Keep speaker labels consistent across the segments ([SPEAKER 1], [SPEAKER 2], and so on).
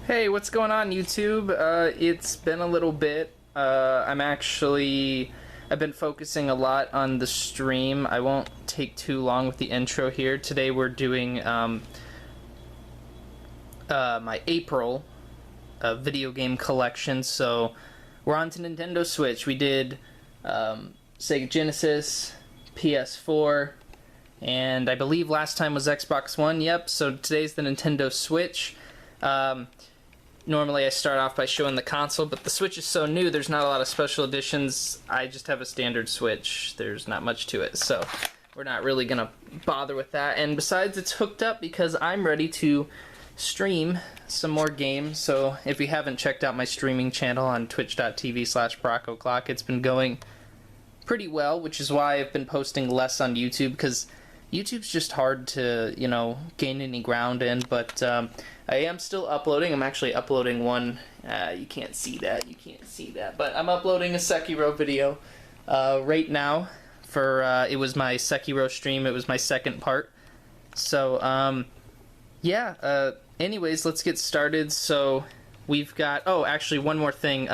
[SPEAKER 1] Hey, what's going on, YouTube? It's been a little bit. I've been focusing a lot on the stream. I won't take too long with the intro here. Today we're doing my April video game collection. So we're on to Nintendo Switch. We did Sega Genesis, PS4, and I believe last time was Xbox One. Yep, so today's the Nintendo Switch. Normally I start off by showing the console, but the Switch is so new, there's not a lot of special editions. I just have a standard Switch. There's not much to it, so we're not really going to bother with that. And besides, it's hooked up because I'm ready to stream some more games. So if you haven't checked out my streaming channel on twitch.tv/BrockO'Clock, it's been going pretty well, which is why I've been posting less on YouTube, because YouTube's just hard to, gain any ground in, but I am still uploading. I'm actually uploading one. You can't see that. But I'm uploading a Sekiro video right now. It was my Sekiro stream. It was my second part. So, anyways, let's get started. So, we've got... Oh, actually, one more thing.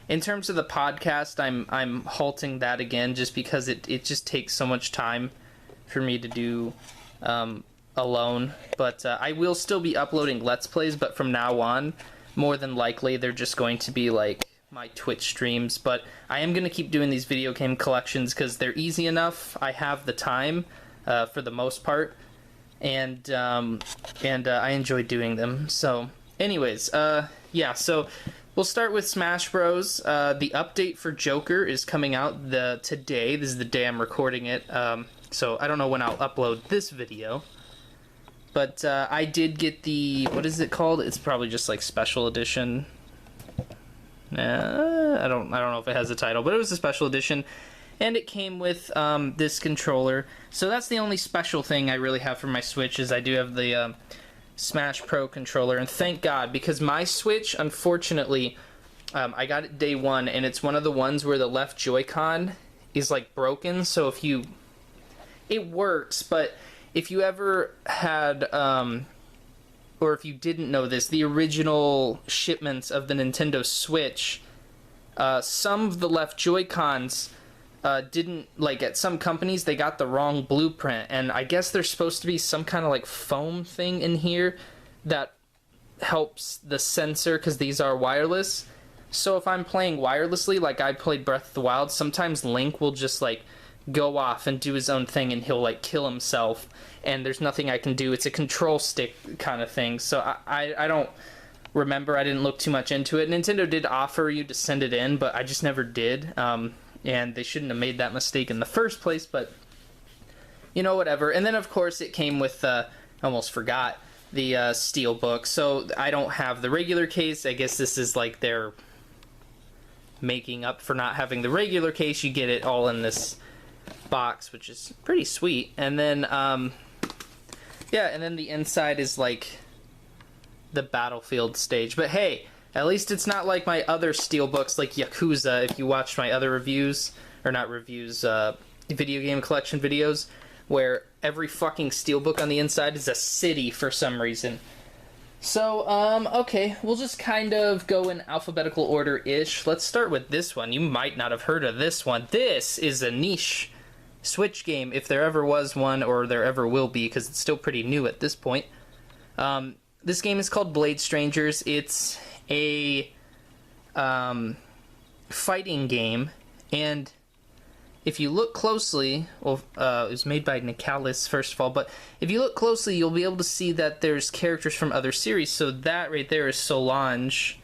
[SPEAKER 1] In terms of the podcast, I'm halting that again just because it just takes so much time for me to do alone, but I will still be uploading Let's Plays, but from now on, more than likely, they're just going to be like my Twitch streams. But I am going to keep doing these video game collections because they're easy enough. I have the time for the most part, and I enjoy doing them. So anyways, so we'll start with Smash Bros. The update for Joker is coming out today. This is the day I'm recording it. So I don't know when I'll upload this video, but I did get the, what is it called? It's probably just like special edition. I don't know if it has a title, but it was a special edition, and it came with this controller. So that's the only special thing I really have for my Switch, is I do have the Smash Pro controller, and thank God, because my Switch, unfortunately, I got it day one, and it's one of the ones where the left Joy-Con is like broken. So if you... It works, but if you ever had, or if you didn't know this, the original shipments of the Nintendo Switch, some of the left Joy-Cons didn't, like, at some companies, they got the wrong blueprint, and I guess there's supposed to be some kind of, like, foam thing in here that helps the sensor, because these are wireless. So if I'm playing wirelessly, like I played Breath of the Wild, sometimes Link will just, like, go off and do his own thing, and he'll like kill himself, and there's nothing I can do. It's a control stick kind of thing. So I don't remember. I didn't look too much into it. Nintendo did offer you to send it in, but I just never did, and they shouldn't have made that mistake in the first place, but whatever. And then of course it came with almost forgot the Steelbook. So I don't have the regular case. I guess this is like their making up for not having the regular case. You get it all in this box, which is pretty sweet. And then and then the inside is like the Battlefield stage. But hey, at least it's not like my other Steelbooks like Yakuza. If you watched my other reviews, or not reviews, video game collection videos, where every fucking Steelbook on the inside is a city for some reason. So, okay, we'll just kind of go in alphabetical order-ish. Let's start with this one. You might not have heard of this one. This is a niche Switch game, if there ever was one, or there ever will be, because it's still pretty new at this point. This game is called Blade Strangers. It's a fighting game, and if you look closely, well, it was made by Nicalis, first of all, but if you look closely, you'll be able to see that there's characters from other series. So that right there is Solange,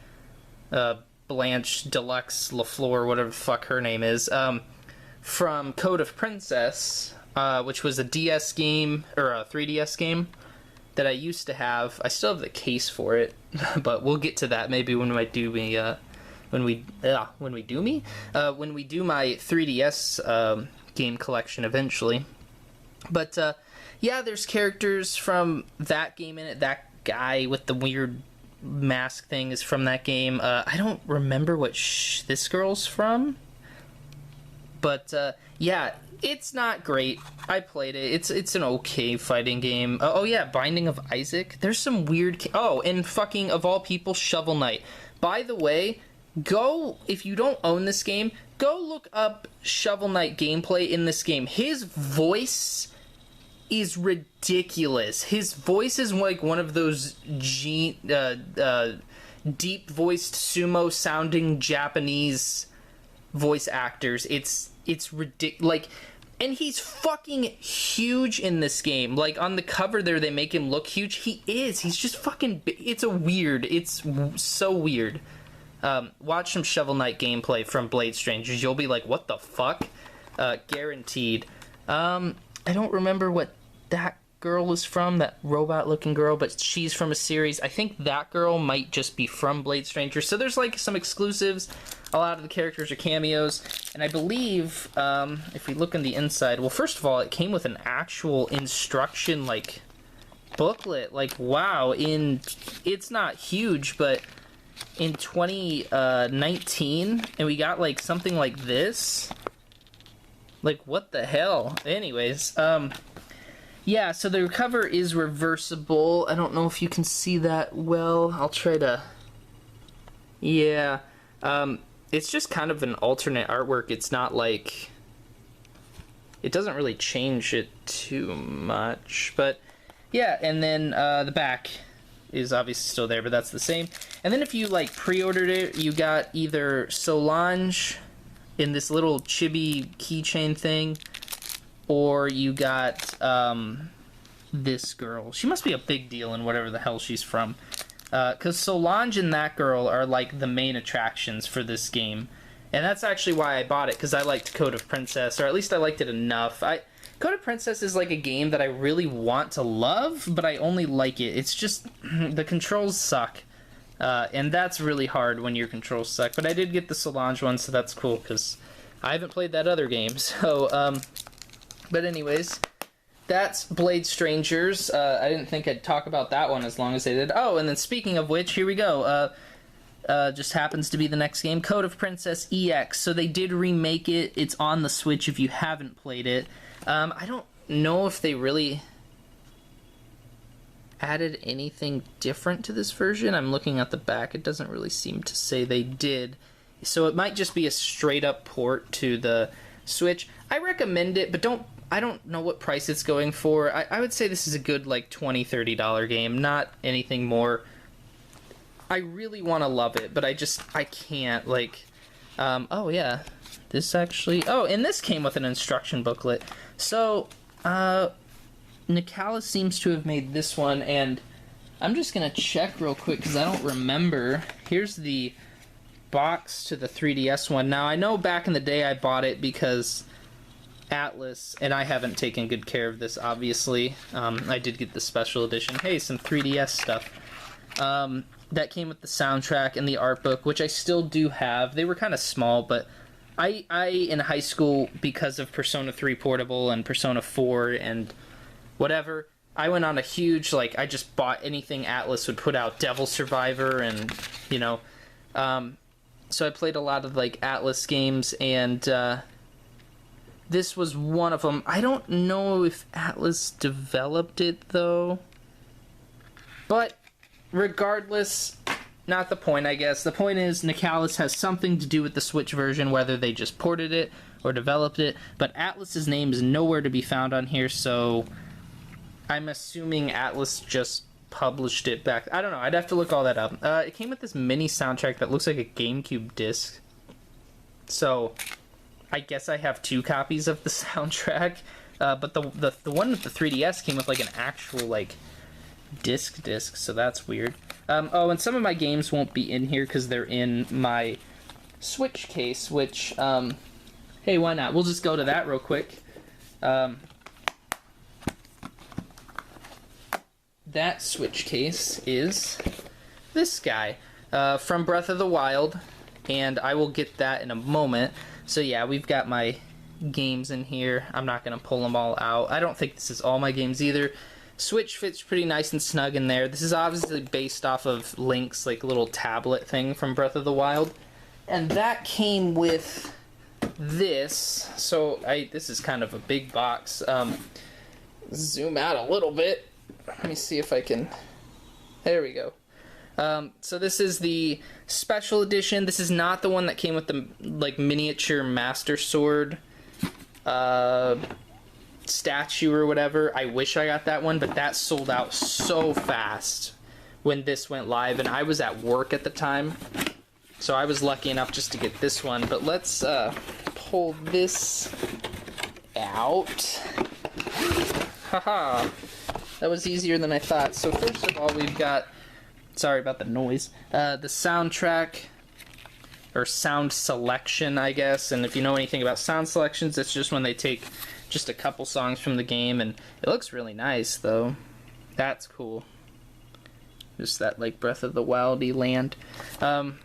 [SPEAKER 1] Blanche Deluxe LaFleur, whatever the fuck her name is, from Code of Princess, which was a DS game, or a 3DS game, that I used to have. I still have the case for it, but we'll get to that maybe when I do when we do my 3DS game collection eventually. But there's characters from that game in it. That guy with the weird mask thing is from that game. I don't remember what this girl's from. But yeah, it's not great. I played it. It's an okay fighting game. Oh yeah, Binding of Isaac. There's some weird. Oh, and fucking of all people, Shovel Knight. By the way, go if you don't own this game, go look up Shovel Knight gameplay in this game. His voice is ridiculous. His voice is like one of those deep-voiced sumo-sounding Japanese voice actors. It's ridiculous. Like, and he's fucking huge in this game. Like, on the cover there, they make him look huge. He is. He's just fucking... It's so weird. Watch some Shovel Knight gameplay from Blade Strangers. You'll be like, what the fuck? Guaranteed. I don't remember what that girl was from, that robot-looking girl, but she's from a series. I think that girl might just be from Blade Strangers. So there's, like, some exclusives. A lot of the characters are cameos. And I believe, if we look on the inside... Well, first of all, it came with an actual instruction, like, booklet. Like, wow. It's not huge, but in 2019, and we got, like, something like this. Like, what the hell? Anyways, yeah, so the cover is reversible. I don't know if you can see that well. I'll try to... Yeah. It's just kind of an alternate artwork. It's not like... It doesn't really change it too much. But, yeah, and then the back is obviously still there, but that's the same. And then if you, like, pre-ordered it, you got either Solange in this little chibi keychain thing, or you got this girl. She must be a big deal in whatever the hell she's from. Because Solange and that girl are, like, the main attractions for this game. And that's actually why I bought it, because I liked Code of Princess, or at least I liked it enough. Code of Princess is, like, a game that I really want to love, but I only like it. It's just, the controls suck. And that's really hard when your controls suck. But I did get the Solange one, so that's cool, because I haven't played that other game. So, but anyways, that's Blade Strangers. I didn't think I'd talk about that one as long as I did. Oh, and then speaking of which, here we go. Just happens to be the next game, Code of Princess EX. So they did remake it. It's on the Switch if you haven't played it. I don't know if they really added anything different to this version. I'm looking at the back. It doesn't really seem to say they did. So it might just be a straight up port to the Switch. I recommend it, but I don't know what price it's going for. I would say this is a good, like, $20, $30 game, not anything more. I really want to love it, but I can't, like, oh yeah, this actually, oh, and this came with an instruction booklet. So, Nicalis seems to have made this one, and I'm just gonna check real quick, because I don't remember. Here's the box to the 3DS one. Now, I know back in the day I bought it because Atlas, and I haven't taken good care of this, obviously. I did get the special edition. Hey, some 3DS stuff. That came with the soundtrack and the art book, which I still do have. They were kind of small, but I in high school, because of Persona 3 Portable and Persona 4 and whatever, I went on a huge, like, I just bought anything Atlas would put out. Devil Survivor and, you know, so I played a lot of, like, Atlas games, and this was one of them. I don't know if Atlas developed it, though. But regardless, not the point, I guess. The point is, Nicalis has something to do with the Switch version, whether they just ported it or developed it. But Atlas's name is nowhere to be found on here, so I'm assuming Atlas just published it back. I don't know. I'd have to look all that up. It came with this mini soundtrack that looks like a GameCube disc. So I guess I have 2 copies of the soundtrack. But the one with the 3DS came with, like, an actual, like, disc, so that's weird. Oh, and some of my games won't be in here because they're in my Switch case, which, hey, why not? We'll just go to that real quick. That Switch case is this guy from Breath of the Wild, and I will get that in a moment. So yeah, we've got my games in here. I'm not going to pull them all out. I don't think this is all my games either. Switch fits pretty nice and snug in there. This is obviously based off of Link's, like, little tablet thing from Breath of the Wild. And that came with this. So this is kind of a big box. Zoom out a little bit. Let me see if I can. There we go. So this is the special edition. This is not the one that came with the like miniature Master Sword statue or whatever. I wish I got that one, but that sold out so fast when this went live, and I was at work at the time, so I was lucky enough just to get this one. But let's pull this out. Haha, that was easier than I thought. So first of all, we've got, sorry about the noise, the soundtrack, or sound selection, I guess. And if you know anything about sound selections, it's just when they take just a couple songs from the game, and it looks really nice, though. That's cool. Just that, like, Breath of the Wildy land. I'm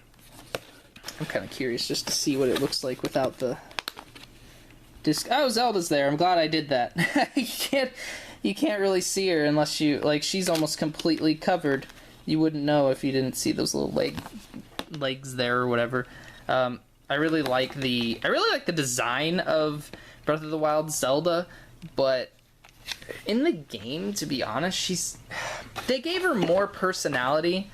[SPEAKER 1] kind of curious just to see what it looks like without the disc. Oh, Zelda's there. I'm glad I did that. You can't really see her unless you, like, she's almost completely covered. You wouldn't know if you didn't see those little legs there or whatever. I really like the design of Breath of the Wild Zelda, but in the game, to be honest, they gave her more personality,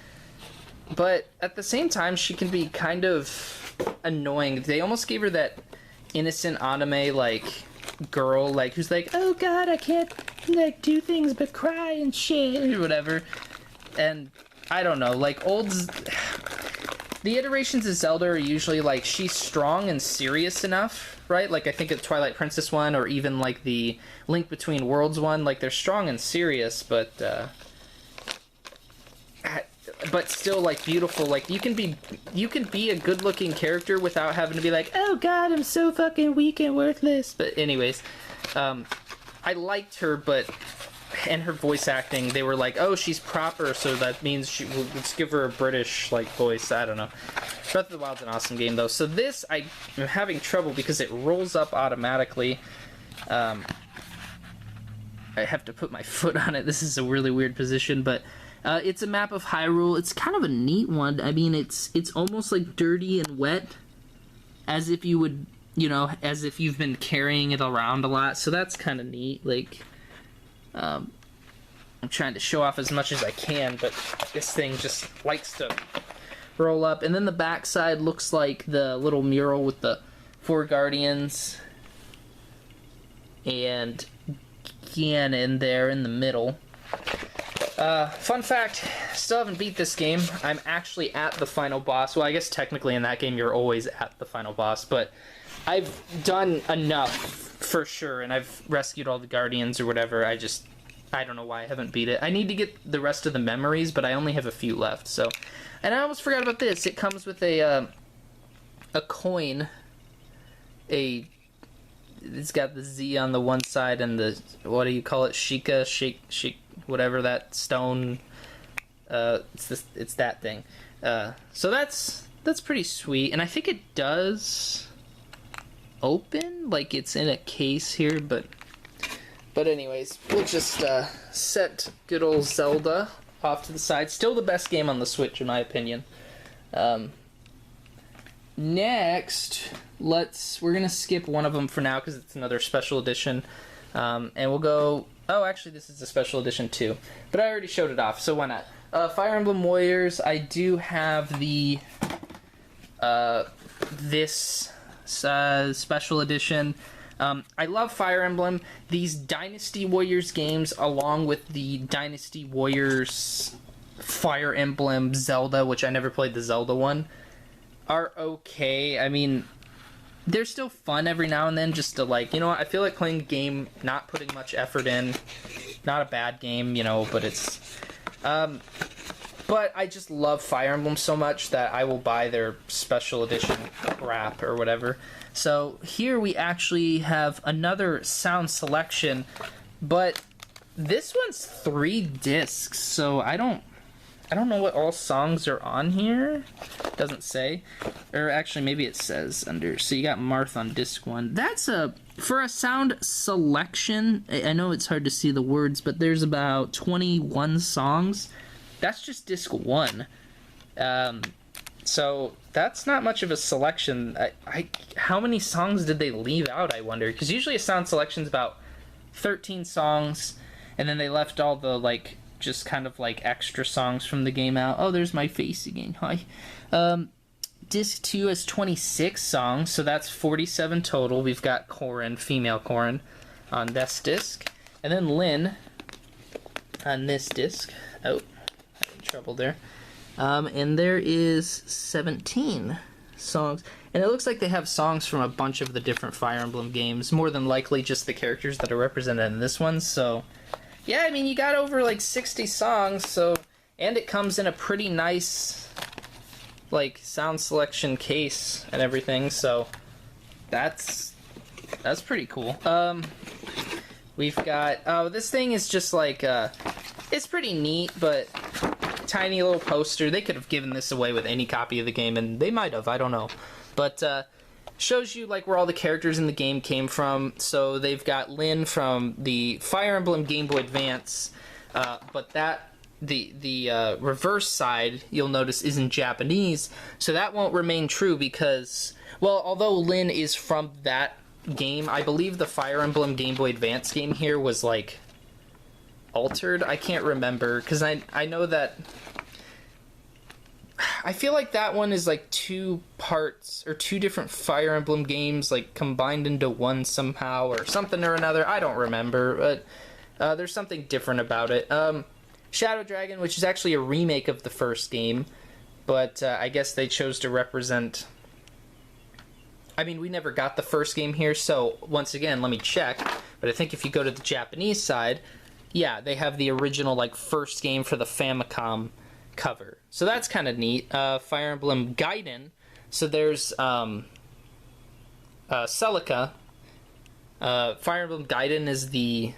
[SPEAKER 1] but at the same time, she can be kind of annoying. They almost gave her that innocent anime, like, girl, like, who's like, oh god, I can't, like, do things but cry and shit, or whatever. And I don't know, like, the iterations of Zelda are usually, like, she's strong and serious enough, right? Like, I think the Twilight Princess one, or even, like, the Link Between Worlds one, like, they're strong and serious, but still, like, beautiful. Like, you can be a good-looking character without having to be like, oh god, I'm so fucking weak and worthless. But anyways, I liked her, but, and her voice acting, they were like, oh, she's proper, so that means let's give her a British, like, voice. I don't know. Breath of the Wild's an awesome game, though. So this, I am having trouble because it rolls up automatically. I have to put my foot on it. This is a really weird position, but it's a map of Hyrule. It's kind of a neat one. I mean, it's almost like dirty and wet, as if you would, you know, as if you've been carrying it around a lot. So that's kind of neat. Like, I'm trying to show off as much as I can, but this thing just likes to roll up. And then the backside looks like the little mural with the 4 guardians and Ganon there in the middle. Fun fact, still haven't beat this game. I'm actually at the final boss. Well, I guess technically in that game you're always at the final boss, but I've done enough for sure, and I've rescued all the guardians or whatever. I don't know why I haven't beat it. I need to get the rest of the memories, but I only have a few left, so. And I almost forgot about this. It comes with a coin. It's got the Z on the one side and the, what do you call it? Shake, whatever that stone. It's that thing. So that's pretty sweet, and I think it does open, like it's in a case here, but anyways, we'll just set good old Zelda off to the side. Still the best game on the Switch, in my opinion. Next, we're gonna skip one of them for now because it's another special edition, and we'll go. Oh, actually, this is a special edition too, but I already showed it off, so why not? Fire Emblem Warriors. I do have the this special edition. I love Fire Emblem. These Dynasty Warriors games, along with the Dynasty Warriors Fire Emblem Zelda, which I never played the Zelda one, are okay. I mean, they're still fun every now and then, just to, like, you know, I feel like playing a game, not putting much effort in. Not a bad game, you know, but it's... but I just love Fire Emblem so much that I will buy their special edition crap or whatever. So here we actually have another sound selection, but this one's 3 discs, so I don't know what all songs are on here. It doesn't say. Or actually, maybe it says under. So you got Marth on disc 1. That's for a sound selection, I know it's hard to see the words, but there's about 21 songs. That's just disc 1. So that's not much of a selection. How many songs did they leave out, I wonder? Because usually a sound selection's about 13 songs, and then they left all the, like, just kind of, like, extra songs from the game out. Oh, there's my face again. Hi. Disc 2 has 26 songs, so that's 47 total. We've got Corin, female Corin, on this disc. And then Lynn on this disc. Oh, having trouble there. And there is 17 songs. And it looks like they have songs from a bunch of the different Fire Emblem games. More than likely just the characters that are represented in this one. So, yeah, I mean, you got over, like, 60 songs. So, and it comes in a pretty nice, like, sound selection case and everything. So, that's pretty cool. We've got, this thing is just, like, it's pretty neat, but tiny little poster. They could have given this away with any copy of the game, and they might have, I don't know. But shows you like where all the characters in the game came from. So they've got Lynn from the Fire Emblem Game Boy Advance, but that the reverse side you'll notice is in Japanese, so that won't remain true because, well, although Lynn is from that game, I believe the Fire Emblem Game Boy Advance game here was like altered. I can't remember because I know that I feel like that one is like two parts or two different Fire Emblem games like combined into one somehow or something or another. I don't remember, but there's something different about it. Shadow Dragon, which is actually a remake of the first game, but I guess they chose to represent. I mean, we never got the first game here, so once again, let me check. But I think if you go to the Japanese side, yeah, they have the original, like, first game for the Famicom cover. So that's kind of neat. Fire Emblem Gaiden. So there's Celica. Fire Emblem Gaiden is the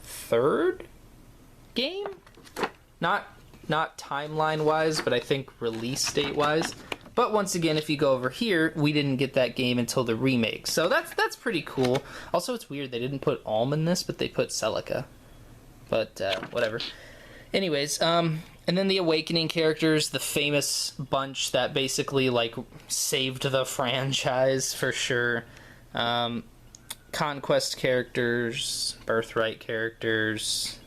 [SPEAKER 1] third game? Not timeline-wise, but I think release date-wise. But once again, if you go over here, we didn't get that game until the remake. So that's pretty cool. Also, it's weird. They didn't put Alm in this, but they put Celica. But, whatever. Anyways, and then the Awakening characters, the famous bunch that basically, like, saved the franchise, for sure. Conquest characters, Birthright characters,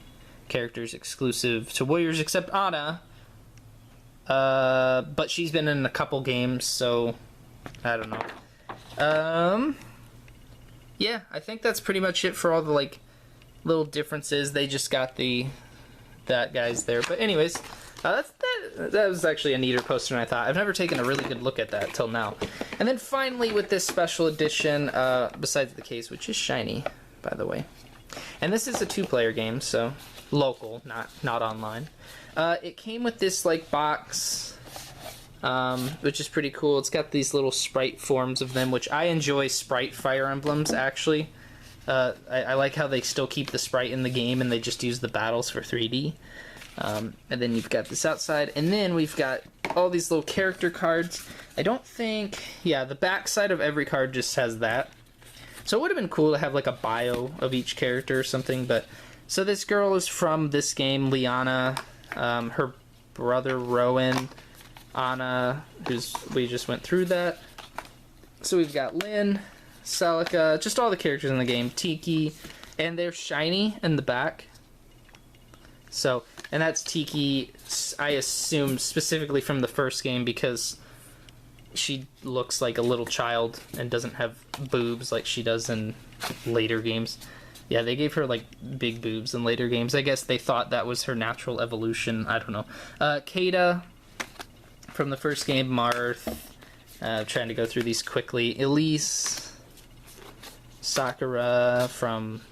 [SPEAKER 1] characters exclusive to Warriors, except Anna. But she's been in a couple games, so I don't know. Yeah, I think that's pretty much it for all the, like, little differences. They just got that guy's there. But anyways, that was actually a neater poster than I thought. I've never taken a really good look at that till now. And then finally with this special edition, besides the case, which is shiny, by the way. And this is a 2-player game, so local, not online. It came with this, like, box, which is pretty cool. It's got these little sprite forms of them, which I enjoy sprite Fire Emblems, actually. I like how they still keep the sprite in the game and they just use the battles for 3D. And then you've got this outside, and then we've got all these little character cards. I don't think, yeah, the back side of every card just has that. So it would have been cool to have like a bio of each character or something, but so this girl is from this game, Liana, her brother Rowan, Anna, we just went through that. So we've got Lynn, Celica, just all the characters in the game, Tiki, and they're shiny in the back. So, and that's Tiki, I assume, specifically from the first game because she looks like a little child and doesn't have boobs like she does in later games. Yeah, they gave her, like, big boobs in later games. I guess they thought that was her natural evolution. I don't know. Keita from the first game, Marth. Trying to go through these quickly. Elise. Sakura from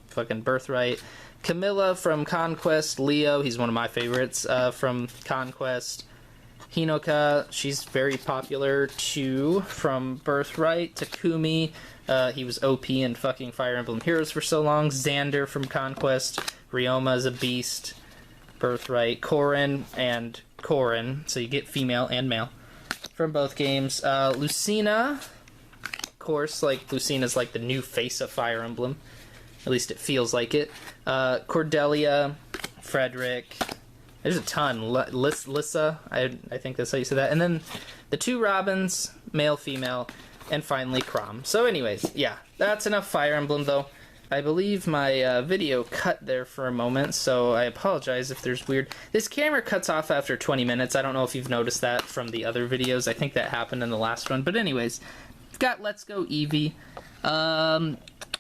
[SPEAKER 1] fucking Birthright. Camilla from Conquest. Leo, he's one of my favorites from Conquest. Hinoka, she's very popular too, from Birthright. Takumi, he was OP in fucking Fire Emblem Heroes for so long. Xander from Conquest. Ryoma is a beast. Birthright. Corin and Corin, so you get female and male from both games. Lucina, of course, like Lucina's like the new face of Fire Emblem. At least it feels like it. Cordelia, Frederick, There's a ton. Lissa, I think that's how you say that. And then the 2 Robins, male, female, and finally Chrom. So anyways, yeah, that's enough Fire Emblem, though. I believe my video cut there for a moment, so I apologize if there's weird... This camera cuts off after 20 minutes. I don't know if you've noticed that from the other videos. I think that happened in the last one. But anyways, we've got Let's Go Eevee.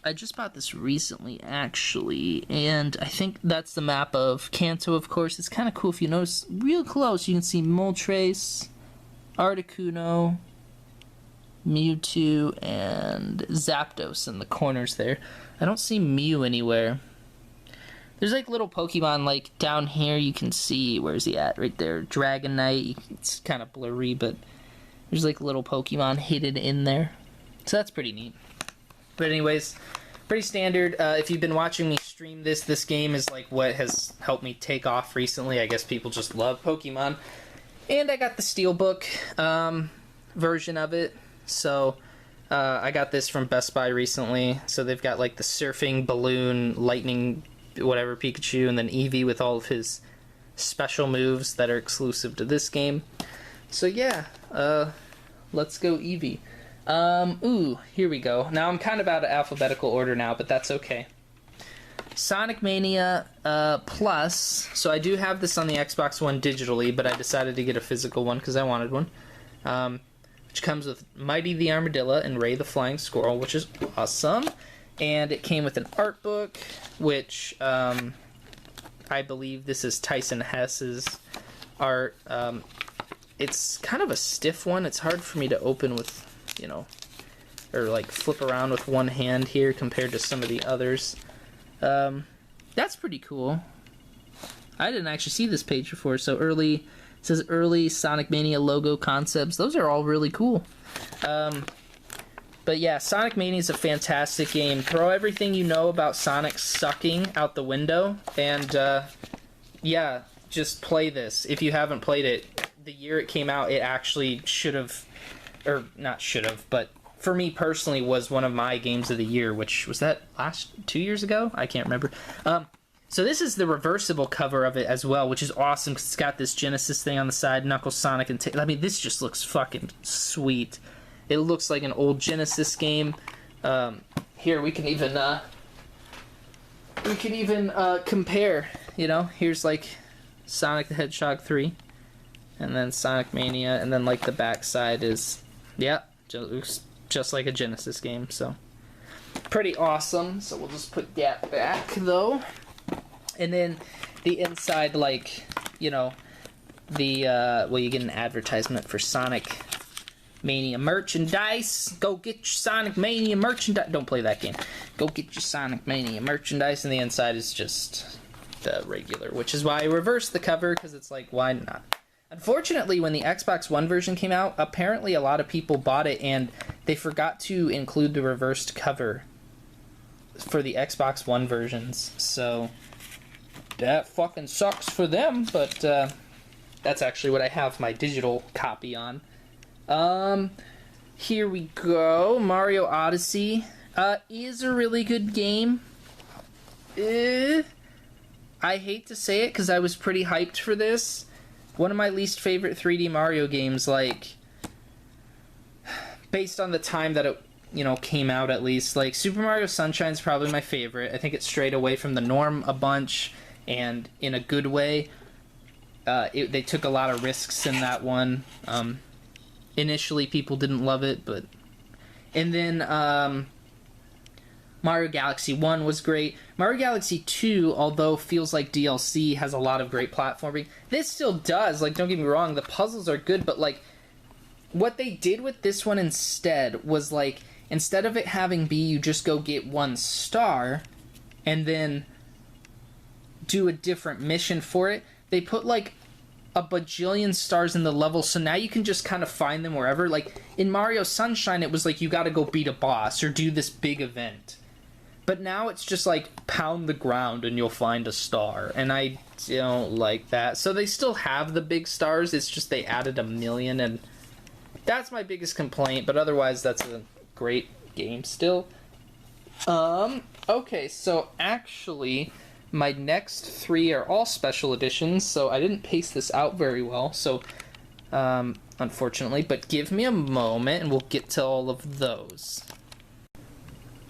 [SPEAKER 1] I just bought this recently, actually, and I think that's the map of Kanto, of course. It's kind of cool if you notice real close. You can see Moltres, Articuno, Mewtwo, and Zapdos in the corners there. I don't see Mew anywhere. There's like little Pokemon like down here you can see, where's he at? Right there, Dragonite. It's kind of blurry, but there's like little Pokemon hidden in there. So that's pretty neat. But anyways, pretty standard. If you've been watching me stream this game is like what has helped me take off recently. I guess people just love Pokemon. And I got the Steelbook version of it. So I got this from Best Buy recently. So they've got like the surfing, balloon, lightning, whatever Pikachu, and then Eevee with all of his special moves that are exclusive to this game. So yeah, let's go Eevee. Ooh, here we go. Now I'm kind of out of alphabetical order now, but that's okay. Sonic Mania Plus. So I do have this on the Xbox One digitally, but I decided to get a physical one because I wanted one. Which comes with Mighty the Armadillo and Ray the Flying Squirrel, which is awesome. And it came with an art book, which I believe this is Tyson Hess's art. It's kind of a stiff one. It's hard for me to open with, you know, or like flip around with one hand here compared to some of the others. That's pretty cool. I didn't actually see this page before, so early, it says early Sonic Mania logo concepts. Those are all really cool. But yeah, Sonic Mania is a fantastic game. Throw everything you know about Sonic sucking out the window, and yeah, just play this. If you haven't played it, the year it came out, it actually should have, or not should have, but for me personally was one of my games of the year, which was that last 2 years ago? I can't remember. So this is the reversible cover of it as well, which is awesome because it's got this Genesis thing on the side, Knuckles, Sonic, and I mean, this just looks fucking sweet. It looks like an old Genesis game. Here we can even compare. You know, here's like Sonic the Hedgehog 3, and then Sonic Mania, and then like the back side is, yeah, looks just like a Genesis game. So pretty awesome. So we'll just put that back though. And then the inside, like, you know, the, well, you get an advertisement for Sonic Mania merchandise. Go get your Sonic Mania merchandise. Don't play that game. Go get your Sonic Mania merchandise. And the inside is just the regular, which is why I reversed the cover, because it's like, why not? Unfortunately, when the Xbox One version came out, apparently a lot of people bought it, and they forgot to include the reversed cover for the Xbox One versions. So that fucking sucks for them, but that's actually what I have my digital copy on. Here we go. Mario Odyssey is a really good game. I hate to say it because I was pretty hyped for this. One of my least favorite 3D Mario games, like, based on the time that it, you know, came out at least. Like, Super Mario Sunshine's probably my favorite. I think it strayed away from the norm a bunch, and in a good way. They took a lot of risks in that one. Initially, people didn't love it, but... And then, Mario Galaxy 1 was great. Mario Galaxy 2, although feels like DLC, has a lot of great platforming. This still does, like, don't get me wrong, the puzzles are good, but, like, what they did with this one instead was, like, instead of it having be you just go get 1 star, and then do a different mission for it, they put, like, a bajillion stars in the level, so now you can just kind of find them wherever. Like, in Mario Sunshine, it was like, you gotta go beat a boss, or do this big event. But now it's just like, pound the ground and you'll find a star. And I don't like that. So they still have the big stars, it's just they added 1 million, and that's my biggest complaint, but otherwise that's a great game still. Okay, so actually, My next 3 are all special editions, so I didn't pace this out very well, so unfortunately, but give me a moment and we'll get to all of those.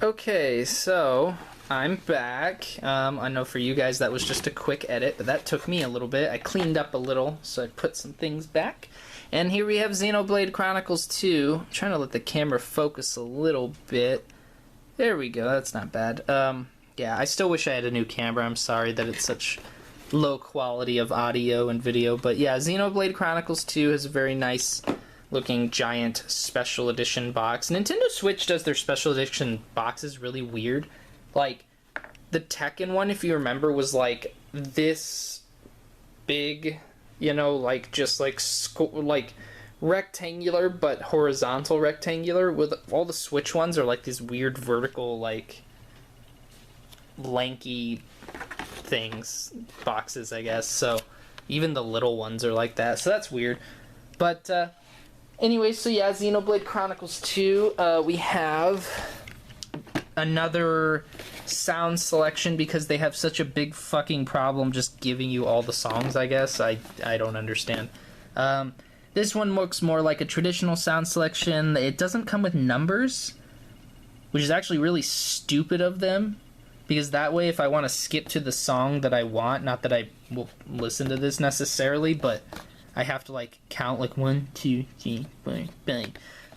[SPEAKER 1] Okay, so I'm back. I know for you guys that was just a quick edit, but that took me a little bit. I cleaned up a little, so I put some things back. And here we have Xenoblade Chronicles 2. I'm trying to let the camera focus a little bit. There we go, that's not bad. Yeah, I still wish I had a new camera. I'm sorry that it's such low quality of audio and video. But yeah, Xenoblade Chronicles 2 has a very nice looking giant special edition box. Nintendo Switch does their special edition boxes really weird. Like, the Tekken one, if you remember, was like this big, you know, like just like rectangular but horizontal rectangular. With all the Switch ones are like these weird vertical, like lanky things, boxes, I guess. So even the little ones are like that, so that's weird. But anyway, so yeah, Xenoblade Chronicles 2, we have another sound selection because they have such a big fucking problem just giving you all the songs, I guess. I don't understand. This one looks more like a traditional sound selection. It doesn't come with numbers, which is actually really stupid of them. Because that way, if I want to skip to the song that I want, not that I will listen to this necessarily, but I have to, like, count, like, 1, 2, 3, 4,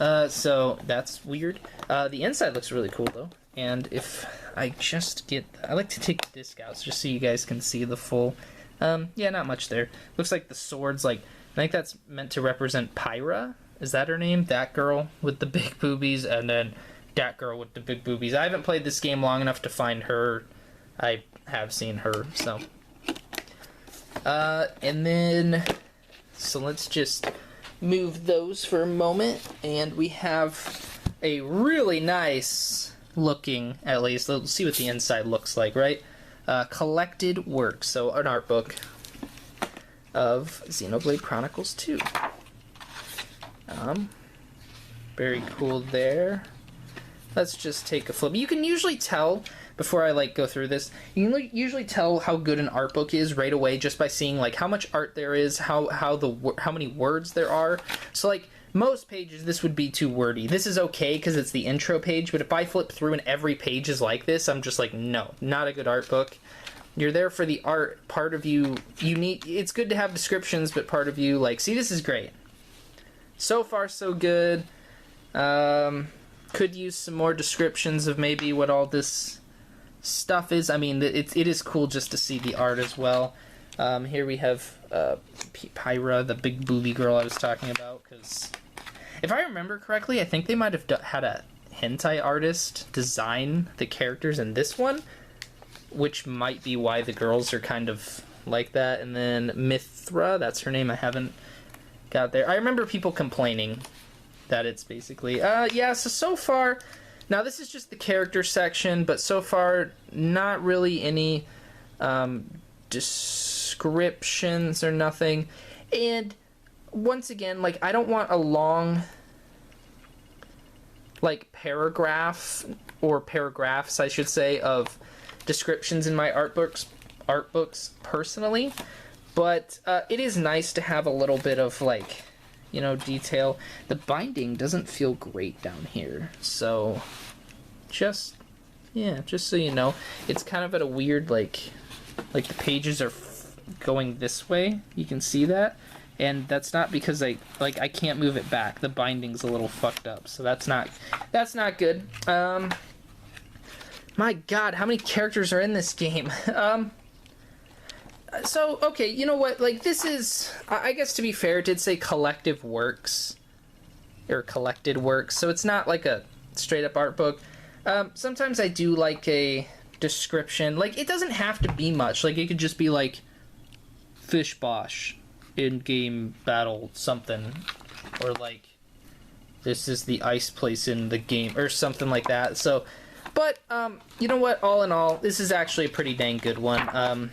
[SPEAKER 1] 5. So that's weird. The inside looks really cool, though. And if I just get... I like to take the disc out just so you guys can see the full... yeah, not much there. Looks like the sword's, like... I think that's meant to represent Pyra. Is that her name? That girl with the big boobies, and then... that girl with the big boobies. I haven't played this game long enough to find her. I have seen her, so. And then, so let's just move those for a moment, and we have a really nice looking, at least, let's see what the inside looks like, right? Collected works, so an art book of Xenoblade Chronicles 2. Very cool there. Let's just take a flip. You can usually tell, before I like go through this, you can usually tell how good an art book is right away just by seeing like how much art there is, how many words there are. So like most pages this would be too wordy. This is okay because it's the intro page, but if I flip through and every page is like this, I'm just like, no, not a good art book. You're there for the art. Part of you need, it's good to have descriptions, but part of you like, see, this is great. So far so good. Could use some more descriptions of maybe what all this stuff is. I mean, it is cool just to see the art as well. Here we have Pyra, the big booby girl I was talking about, because if I remember correctly, I think they might have had a hentai artist design the characters in this one, which might be why the girls are kind of like that. And then Mithra, that's her name, I haven't got there. I remember people complaining that it's basically, yeah, so far, now this is just the character section, but so far, not really any, descriptions or nothing, and, once again, like, I don't want a long, like, paragraph, or paragraphs, I should say, of descriptions in my art books personally, but, it is nice to have a little bit of, like, you know, detail. The binding doesn't feel great down here, so just so you know, it's kind of at a weird, like the pages are going this way, you can see that, and that's not because I can't move it back. The binding's a little fucked up, so that's not good. My god, how many characters are in this game? So, okay, you know what, like, this is, I guess to be fair, it did say collective works, or collected works, so it's not like a straight-up art book. Sometimes I do like a description, like, it doesn't have to be much, like, it could just be like, Fish Bosh, in-game battle, something, or like, this is the ice place in the game, or something like that, so, but, you know what, all in all, this is actually a pretty dang good one.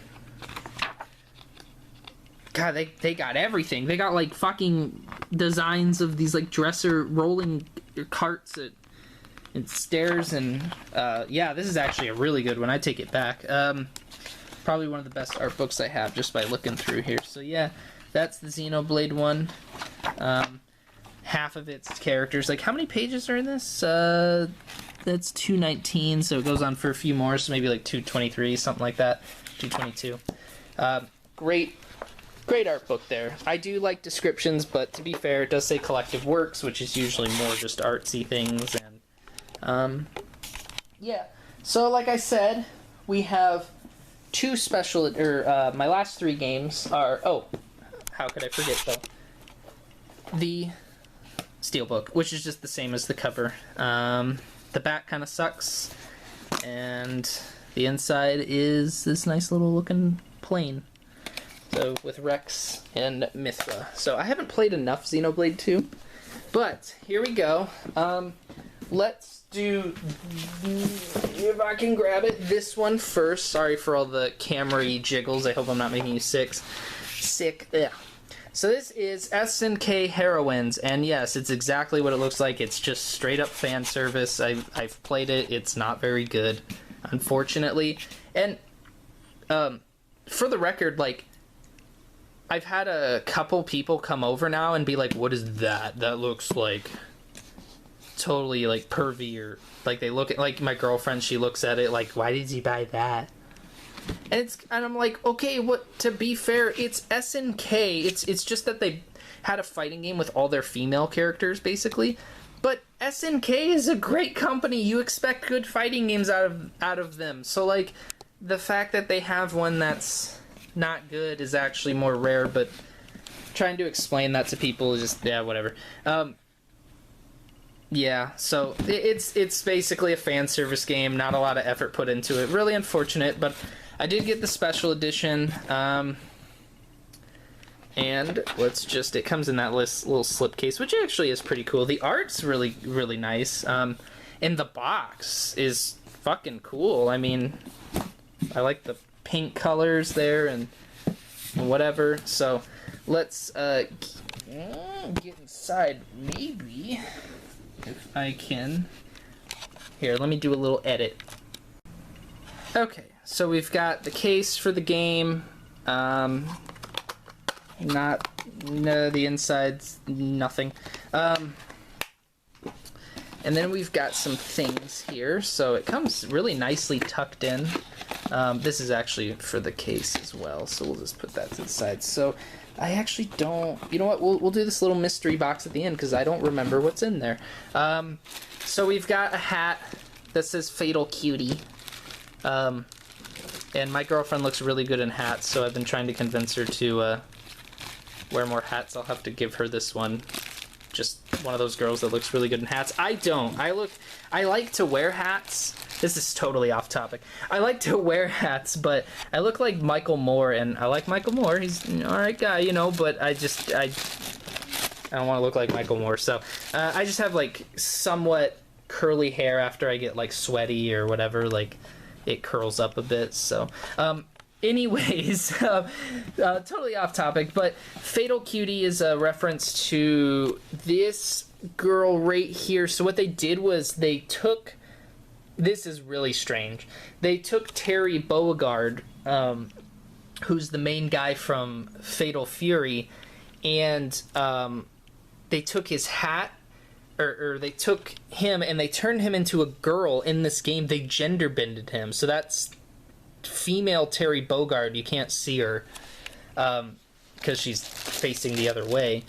[SPEAKER 1] God, they got everything. They got, like, fucking designs of these, like, dresser rolling carts and stairs, and, yeah, this is actually a really good one. I take it back. Probably one of the best art books I have just by looking through here. So yeah, that's the Xenoblade one. Half of its characters. Like, how many pages are in this? That's 219, so it goes on for a few more, so maybe like 223, something like that. 222. Great art book there. I do like descriptions, but to be fair, it does say collective works, which is usually more just artsy things. And yeah. So like I said, we have two special, my last three games are, oh, how could I forget though? The Steelbook, which is just the same as the cover. The back kind of sucks, and the inside is this nice little looking plane. So with Rex and Mithra. So I haven't played enough Xenoblade 2, but here we go. Let's do, if I can grab it, this one first. Sorry for all the camera-y jiggles. I hope I'm not making you sick. Yeah. So this is SNK Heroines, and yes, it's exactly what it looks like. It's just straight up fan service. I've played it. It's not very good, unfortunately. And for the record, like, I've had a couple people come over now and be like, "What is that? That looks like totally like pervy," or like they look at, like, my girlfriend, she looks at it like, "Why did you buy that?" And I'm like, okay, what? To be fair, it's SNK. It's just that they had a fighting game with all their female characters, basically. But SNK is a great company. You expect good fighting games out of them. So like, the fact that they have one that's not good is actually more rare. But trying to explain that to people is just, yeah, whatever. Yeah, so it's basically a fan service game. Not a lot of effort put into it. Really unfortunate, but I did get the special edition, and it comes in that little slipcase, which actually is pretty cool. The art's really, really nice, and the box is fucking cool. I mean, I like the pink colors there and whatever, so let's get inside, maybe, if I can. Here, let me do a little edit. Okay. So we've got the case for the game, the inside's nothing. And then we've got some things here, so it comes really nicely tucked in. This is actually for the case as well, so we'll just put that to the side. So I actually don't, you know what, we'll do this little mystery box at the end, because I don't remember what's in there. So we've got a hat that says Fatal Cutie. And my girlfriend looks really good in hats, so I've been trying to convince her to wear more hats. I'll have to give her this one. Just one of those girls that looks really good in hats. I don't. I like to wear hats. This is totally off topic. I like to wear hats, but I look like Michael Moore, and I like Michael Moore. He's an alright guy, you know, but I don't want to look like Michael Moore. So I just have like somewhat curly hair after I get like sweaty or whatever, like it curls up a bit. So anyways, totally off topic, but Fatal Cutie is a reference to this girl right here. So what they did was they took, this is really strange, they took Terry Beauregard, who's the main guy from Fatal Fury, and they took his hat, or they took him and they turned him into a girl in this game. They gender bended him, so that's female Terry Bogard. You can't see her because she's facing the other way,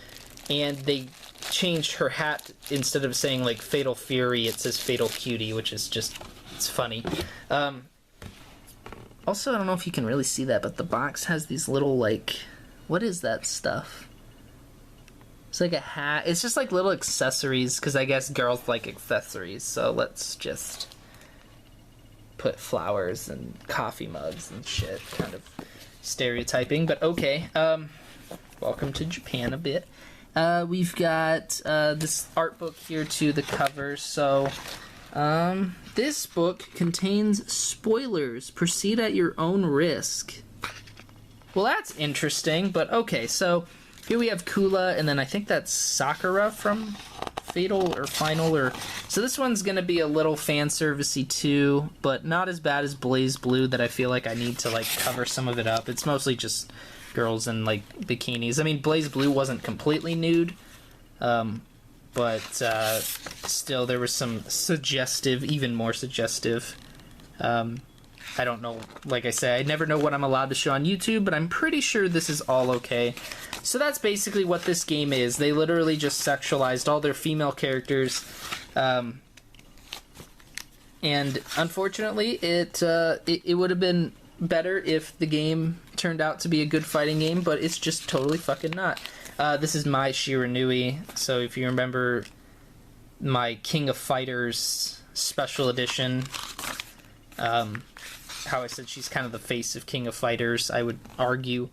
[SPEAKER 1] and they changed her hat. Instead of saying like Fatal Fury, it says Fatal Cutie, which is just, it's funny. Also, I don't know if you can really see that, but the box has these little, like, what is that stuff? It's like a hat. It's just like little accessories, because I guess girls like accessories. So let's just put flowers and coffee mugs and shit. Kind of stereotyping, but okay. Welcome to Japan a bit. We've got this art book here to the cover. So this book contains spoilers. Proceed at your own risk. Well, that's interesting, but okay. So here we have Kula, and then I think that's Sakura from Fatal or Final or... So this one's going to be a little fan servicey too, but not as bad as Blaze Blue that I feel like I need to like cover some of it up. It's mostly just girls in like bikinis. I mean, Blaze Blue wasn't completely nude, but still there was some suggestive, even more suggestive. I don't know, like I say, I never know what I'm allowed to show on YouTube, but I'm pretty sure this is all okay. So that's basically what this game is. They literally just sexualized all their female characters, and unfortunately, it would have been better if the game turned out to be a good fighting game, but it's just totally fucking not. This is my Shiranui, so if you remember my King of Fighters special edition, how I said she's kind of the face of King of Fighters, I would argue.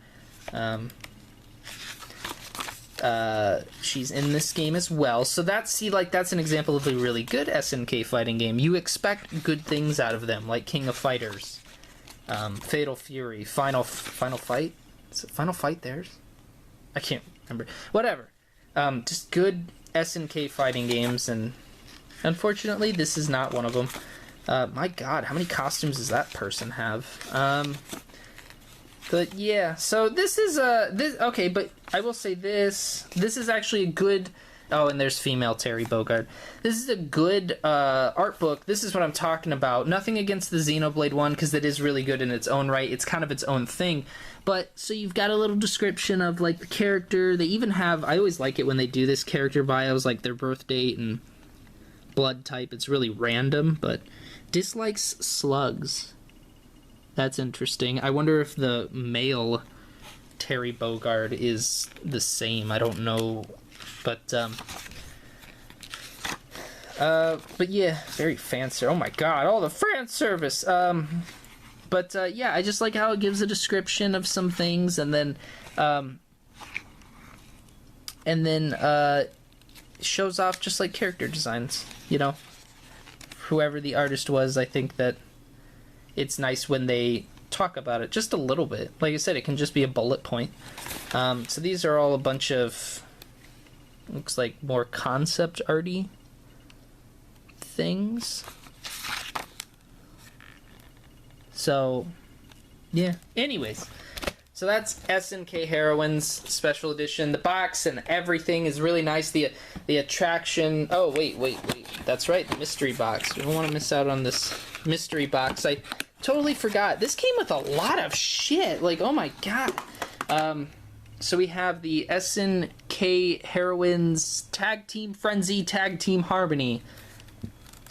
[SPEAKER 1] She's in this game as well, so that's an example of a really good SNK fighting game. You expect good things out of them, like King of Fighters, Fatal Fury, Final Fight. Is it Final Fight theirs? I can't remember. Whatever. Just good SNK fighting games, and unfortunately, this is not one of them. My God, how many costumes does that person have? But yeah, so this is okay. But I will say this is actually a good. Oh, and there's female Terry Bogard. This is a good art book. This is what I'm talking about. Nothing against the Xenoblade one, because it is really good in its own right. It's kind of its own thing. But, so you've got a little description of, like, the character. They even have, I always like it when they do this, character bios, like their birth date and blood type. It's really random, but dislikes slugs. That's interesting. I wonder if the male Terry Bogard is the same. I don't know. But yeah, very fancy. Oh my God, all the fan service. But yeah, I just like how it gives a description of some things, and then shows off just like character designs. You know, whoever the artist was, I think that it's nice when they talk about it just a little bit. Like I said, it can just be a bullet point. So these are all a bunch of, looks like more concept arty things. So, yeah. Anyways, so that's SNK Heroines Special Edition. The box and everything is really nice. The attraction. Oh, wait. That's right, the mystery box. We don't want to miss out on this mystery box. I totally forgot. This came with a lot of shit. Like, oh my God. So we have the SNK Heroines Tag Team Frenzy, Tag Team Harmony.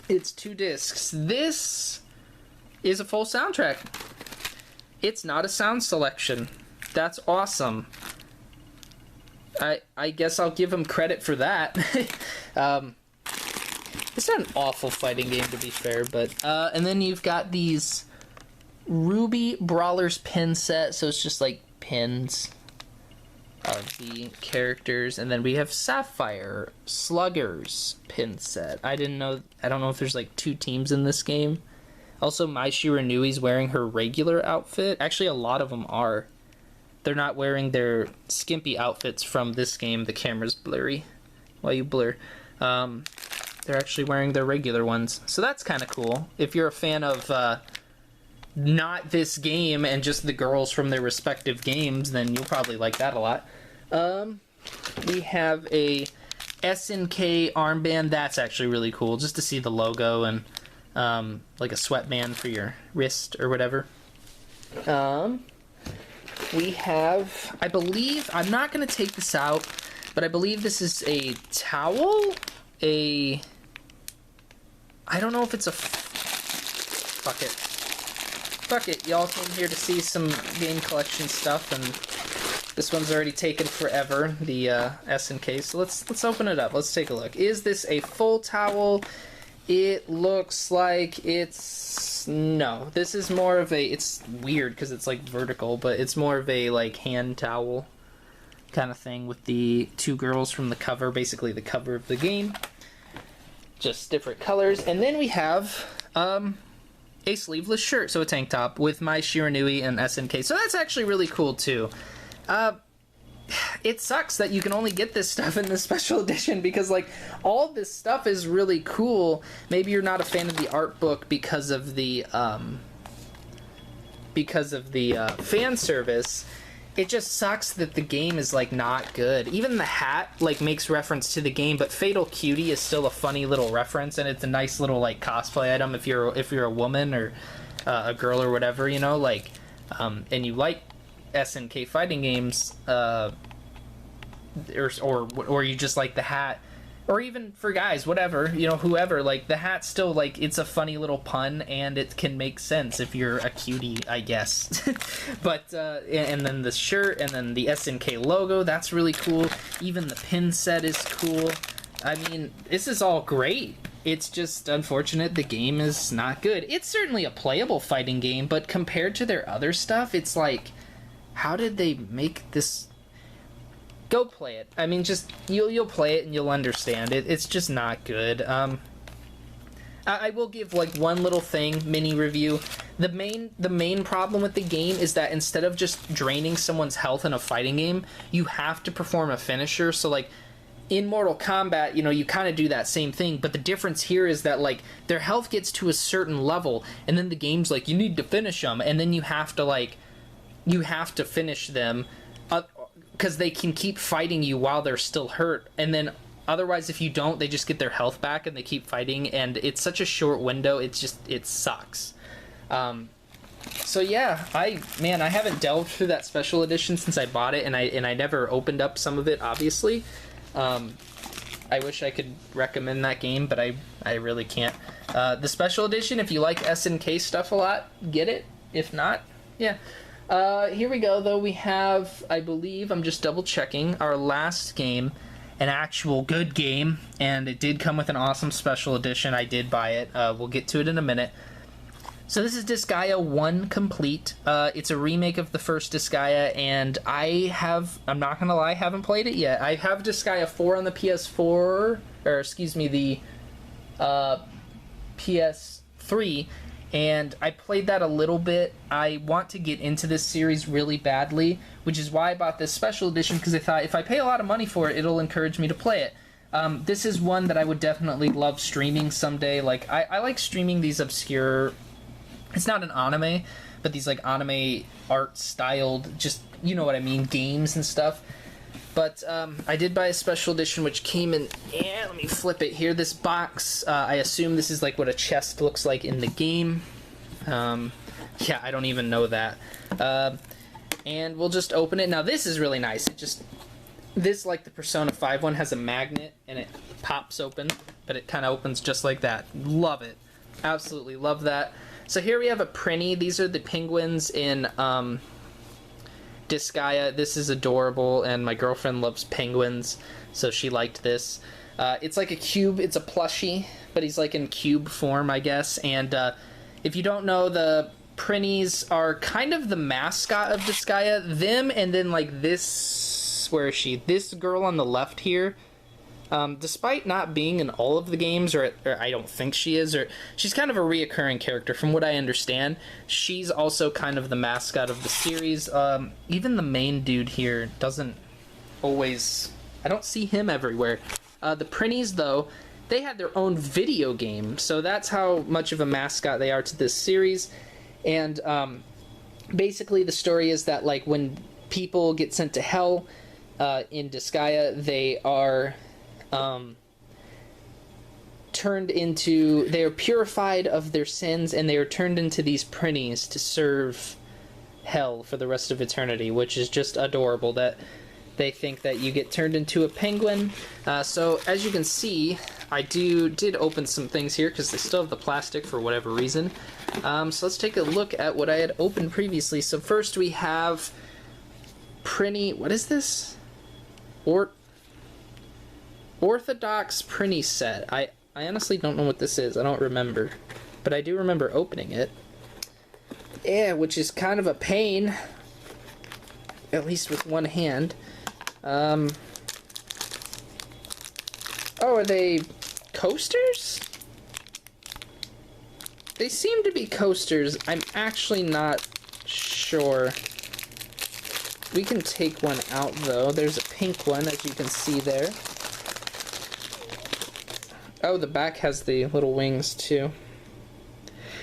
[SPEAKER 1] It's 2 discs. This is a full soundtrack. It's not a sound selection. That's awesome. I guess I'll give him credit for that. It's not an awful fighting game, to be fair, but and then you've got these Ruby Brawlers pin set, so it's just like pins of the characters, and then we have Sapphire Sluggers pin set. I don't know if there's like 2 teams in this game. Also, Mai Shiranui's wearing her regular outfit. Actually, a lot of them are. They're not wearing their skimpy outfits from this game. The camera's blurry while you blur. They're actually wearing their regular ones, so that's kind of cool. If you're a fan of not this game and just the girls from their respective games, then you'll probably like that a lot. We have a SNK armband. That's actually really cool, just to see the logo and like a sweatband for your wrist or whatever. We have, I believe, I'm not going to take this out, but I believe this is a towel? I don't know if it's a... Fuck it, y'all came here to see some game collection stuff, and this one's already taken forever, the SNK, so let's open it up. Let's take a look. Is this a full towel? It looks like it's... No, this is more of a... It's weird because it's like vertical, but it's more of a like hand towel kind of thing with the 2 girls from the cover, basically the cover of the game. Just different colors. And then we have a sleeveless shirt, so a tank top with Mai Shiranui and SNK. So that's actually really cool too. it sucks that you can only get this stuff in the special edition, because like all this stuff is really cool. Maybe you're not a fan of the art book because of the fan service. It just sucks that the game is like not good. Even the hat like makes reference to the game, but Fatal Cutie is still a funny little reference, and it's a nice little like cosplay item if you're a woman or a girl or whatever, you know, like and you like SNK fighting games, or you just like the hat, or even for guys, whatever, you know, whoever, like the hat still, like, it's a funny little pun, and it can make sense if you're a cutie, I guess. But and then the shirt, and then the SNK logo, that's really cool. Even the pin set is cool. I mean, this is all great. It's just unfortunate the game is not good. It's certainly a playable fighting game, but compared to their other stuff, it's like, how did they make this? Go play it. I mean, just you'll play it and you'll understand it. It's just not good. I will give like one little thing, mini review. The main problem with the game is that instead of just draining someone's health in a fighting game, you have to perform a finisher. So like in Mortal Kombat, you know, you kind of do that same thing, but the difference here is that like their health gets to a certain level, and then the game's like, you need to finish them, and then you have to finish them, because they can keep fighting you while they're still hurt, and then otherwise if you don't, they just get their health back and they keep fighting, and it's such a short window. It sucks. So yeah, I haven't delved through that special edition since I bought it, and I never opened up some of it, obviously. I wish I could recommend that game, but I really can't. The special edition, if you like SNK stuff a lot, get it. If not, yeah. Here we go, though. We have, I believe, I'm just double checking, our last game, an actual good game, and it did come with an awesome special edition. I did buy it. We'll get to it in a minute. So this is Disgaea 1 Complete. It's a remake of the first Disgaea, and I'm not gonna lie, haven't played it yet. I have Disgaea 4 on the PS4, or excuse me, the PS3, and I played that a little bit. I want to get into this series really badly, which is why I bought this special edition, because I thought if I pay a lot of money for it, it'll encourage me to play it. This is one that I would definitely love streaming someday. Like, I like streaming these obscure... It's not an anime, but these, like, anime art-styled, just, you know what I mean, games and stuff. But I did buy a special edition, which came in... Yeah, let me flip it here. This box, I assume this is, like, what a chest looks like in the game. Yeah, I don't even know that. And we'll just open it. Now, this is really nice. This, like the Persona 5 one, has a magnet, and it pops open, but it kind of opens just like that. Love it. Absolutely love that. So here we have a Prinny. These are the penguins in Disgaea. This is adorable, and my girlfriend loves penguins, so she liked this. It's like a cube. It's a plushie, but he's like in cube form, I guess. And if you don't know, the Prinnies are kind of the mascot of Disgaea. Them, and then like this... Where is she? This girl on the left here. Despite not being in all of the games, or I don't think she is, or she's kind of a reoccurring character from what I understand. She's also kind of the mascot of the series. Even the main dude here doesn't always... I don't see him everywhere. The Prinnies, though, they had their own video game, so that's how much of a mascot they are to this series. And basically the story is that, like, when people get sent to hell in Disgaea, they are... they are purified of their sins, and they are turned into these Prinnies to serve hell for the rest of eternity, which is just adorable that they think that you get turned into a penguin. So as you can see, I did open some things here because they still have the plastic for whatever reason. So let's take a look at what I had opened previously. So first we have Prinny. What is this? Orthodox Prinny Set. I honestly don't know what this is. I don't remember. But I do remember opening it. Yeah, which is kind of a pain. At least with one hand. Oh, are they coasters? They seem to be coasters. I'm actually not sure. We can take one out, though. There's a pink one, as you can see there. Oh, the back has the little wings, too.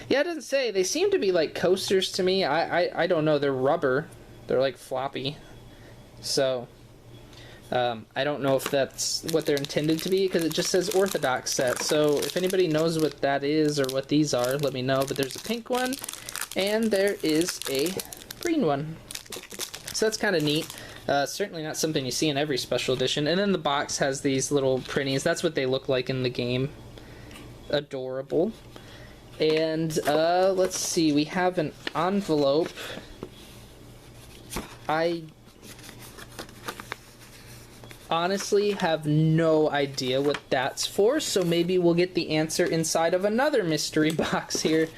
[SPEAKER 1] Yeah, it doesn't say. They seem to be like coasters to me. I don't know. They're rubber. They're like floppy. So, I don't know if that's what they're intended to be, because it just says Orthodox Set. So, if anybody knows what that is or what these are, let me know. But there's a pink one, and there is a green one. So that's kind of neat. Certainly not something you see in every special edition. And then the box has these little printies. That's what they look like in the game. Adorable. And, let's see, we have an envelope. I honestly have no idea what that's for, so maybe we'll get the answer inside of another mystery box here.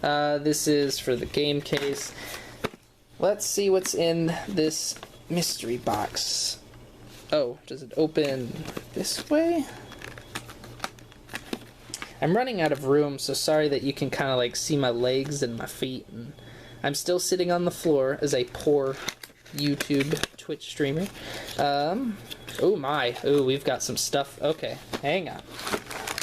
[SPEAKER 1] This is for the game case. Let's see what's in this mystery box. Oh, does it open this way? I'm running out of room, so sorry that you can kind of like see my legs and my feet. And I'm still sitting on the floor as a poor YouTube Twitch streamer. Oh my. Oh, we've got some stuff. Okay, hang on.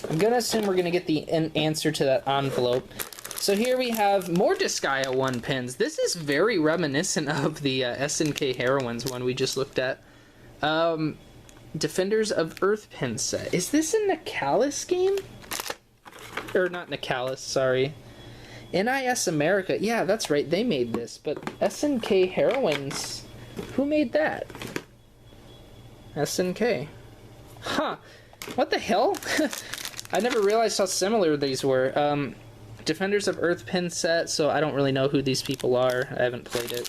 [SPEAKER 1] I'm gonna assume we're gonna get the answer to that envelope. So here we have more Disgaea 1 pins. This is very reminiscent of the SNK Heroines one we just looked at. Defenders of Earth pin set. Is this a Nicalis game? Or not Nicalis, sorry. NIS America. Yeah, that's right, they made this. But SNK Heroines, who made that? SNK. Huh. What the hell? I never realized how similar these were. Defenders of Earth pin set, so I don't really know who these people are. I haven't played it.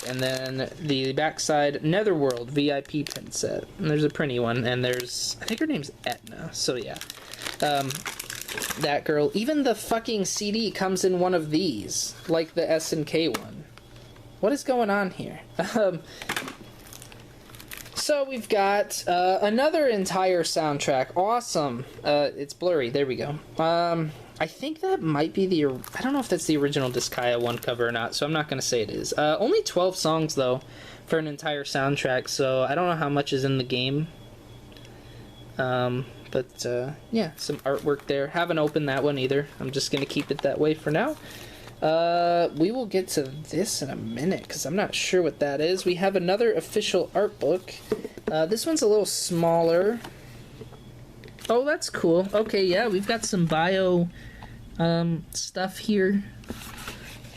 [SPEAKER 1] And then the backside, Netherworld VIP pin set. And there's a pretty one, and there's, I think her name's Etna, so yeah. That girl. Even the fucking CD comes in one of these, like the SNK one. What is going on here? So we've got another entire soundtrack. Awesome. It's blurry. There we go. I think that might be the... I don't know if that's the original Disgaea 1 cover or not, so I'm not going to say it is. Only 12 songs, though, for an entire soundtrack, so I don't know how much is in the game. But, yeah, some artwork there. Haven't opened that one either. I'm just going to keep it that way for now. We will get to this in a minute, because I'm not sure what that is. We have another official art book. This one's a little smaller. Oh, that's cool. Okay, yeah, we've got some bio stuff here.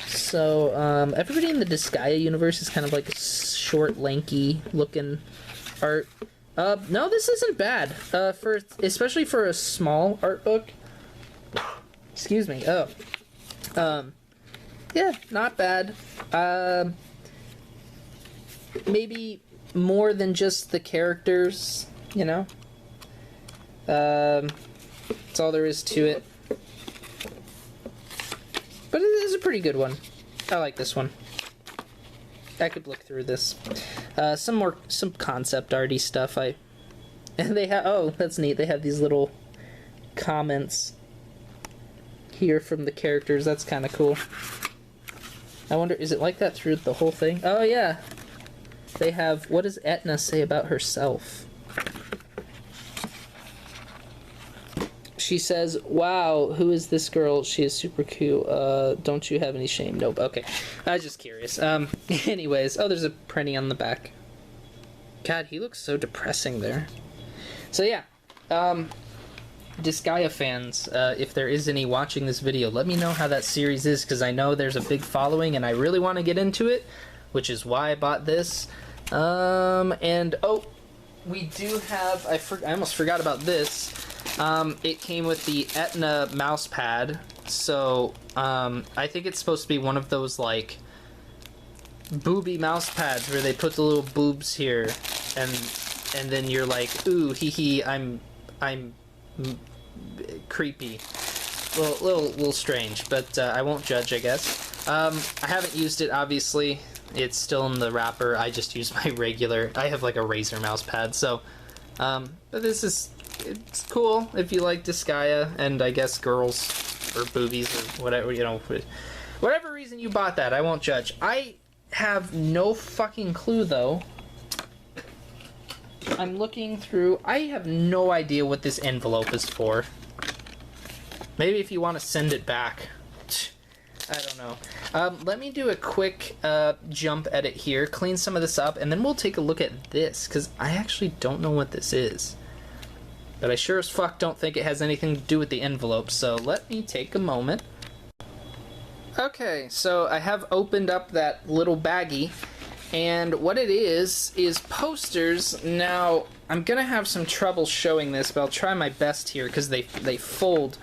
[SPEAKER 1] So, everybody in the Disgaea universe is kind of like a short, lanky looking art. No, this isn't bad. Especially for a small art book. Excuse me. Oh. Yeah, not bad. Maybe more than just the characters, you know? That's all there is to it. But it is a pretty good one. I like this one. I could look through this. Some concept arty stuff. And they have, oh, that's neat. They have these little comments here from the characters. That's kind of cool. I wonder, is it like that through the whole thing? Oh, yeah. They have, what does Etna say about herself? She says, wow, who is this girl? She is super cute. Don't you have any shame? Nope. Okay. I was just curious. Anyways. Oh, there's a printing on the back. God, he looks so depressing there. So, yeah. Disgaea fans, if there is any watching this video, let me know how that series is, because I know there's a big following, and I really want to get into it, which is why I bought this. And, oh, we do have... I almost forgot about this. It came with the Etna Mousepad, so I think it's supposed to be one of those like booby mouse pads where they put the little boobs here, and then you're like, ooh, hee hee, I'm creepy, little strange, but I won't judge, I guess. I haven't used it, obviously. It's still in the wrapper. I just use my regular. I have like a Razer mouse pad, so but this is. It's cool if you like Disgaea, and I guess girls or boobies or whatever, you know, whatever reason you bought that, I won't judge. I have no fucking clue, though. I'm looking through. I have no idea what this envelope is for. Maybe if you want to send it back. I don't know. Let me do a quick jump edit here, clean some of this up, and then we'll take a look at this, because I actually don't know what this is. But I sure as fuck don't think it has anything to do with the envelope, so let me take a moment. Okay, so I have opened up that little baggie, and what it is posters. Now, I'm gonna have some trouble showing this, but I'll try my best here, because they fold.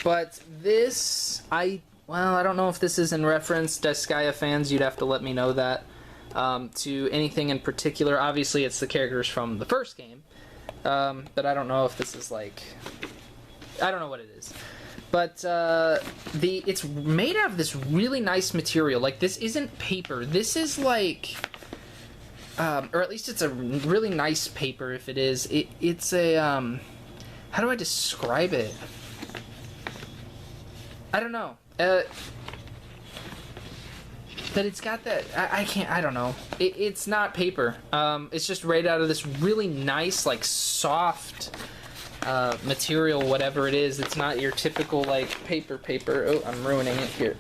[SPEAKER 1] But this, well, I don't know if this is in reference, Disgaea fans, you'd have to let me know that, to anything in particular. Obviously, it's the characters from the first game, but I don't know if this is like, I don't know what it is. But, it's made out of this really nice material. Like, this isn't paper. This is like, or at least it's a really nice paper if it is. It's a, how do I describe it? I don't know. But it's got that, I don't know. It's not paper. It's just right out of this really nice, like, soft material, whatever it is. It's not your typical, like, paper. Oh, I'm ruining it here.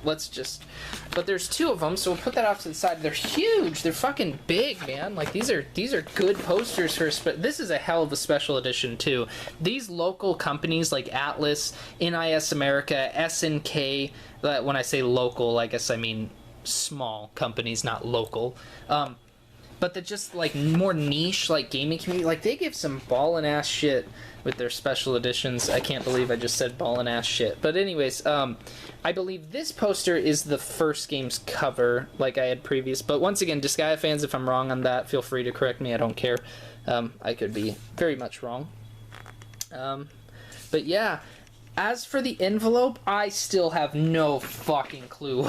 [SPEAKER 1] But there's two of them, so we'll put that off to the side. They're huge. They're fucking big, man. Like, these are good posters for this is a hell of a special edition, too. These local companies like Atlas, NIS America, SNK, when I say local, I guess I mean small companies, not local. But they're just, like, more niche, like, gaming community. Like, they give some ballin' ass shit with their special editions. I can't believe I just said ballin' ass shit. But anyways, I believe this poster is the first game's cover, like I had previous. But once again, Disgaea fans, if I'm wrong on that, feel free to correct me. I don't care. I could be very much wrong. But yeah, as for the envelope, I still have no fucking clue.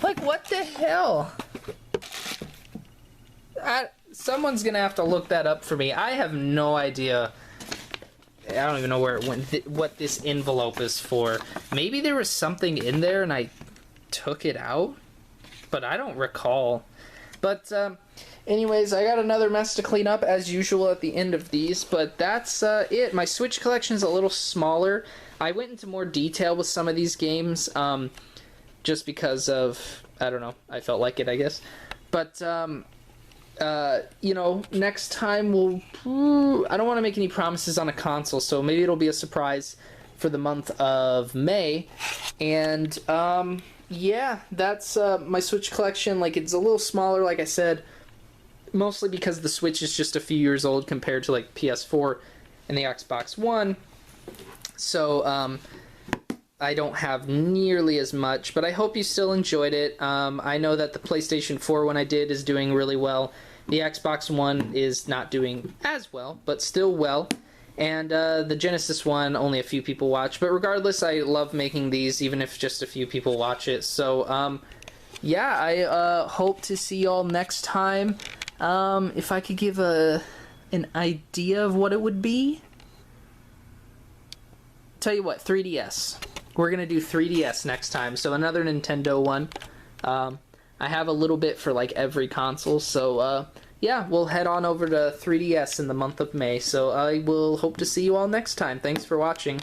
[SPEAKER 1] Like, what the hell? Someone's gonna have to look that up for me. I have no idea. I don't even know where it went, what this envelope is for. Maybe there was something in there and I took it out, but I don't recall. But anyways, I got another mess to clean up as usual at the end of these, but that's it. My Switch collection is a little smaller. I went into more detail with some of these games, just because of, I don't know, I felt like it, I guess. But you know, next time I don't want to make any promises on a console, so maybe it'll be a surprise for the month of May. And yeah, that's my Switch collection. Like, it's a little smaller, like I said, mostly because the Switch is just a few years old compared to, like, PS4 and the Xbox One. So I don't have nearly as much, but I hope you still enjoyed it. I know that the PlayStation 4 one I did is doing really well. The Xbox One is not doing as well, but still well. And the Genesis one, only a few people watch. But regardless, I love making these, even if just a few people watch it. So, yeah, I hope to see y'all next time. If I could give an idea of what it would be. Tell you what, 3DS. We're going to do 3DS next time, so another Nintendo one. I have a little bit for, like, every console, so, yeah, we'll head on over to 3DS in the month of May, so I will hope to see you all next time. Thanks for watching.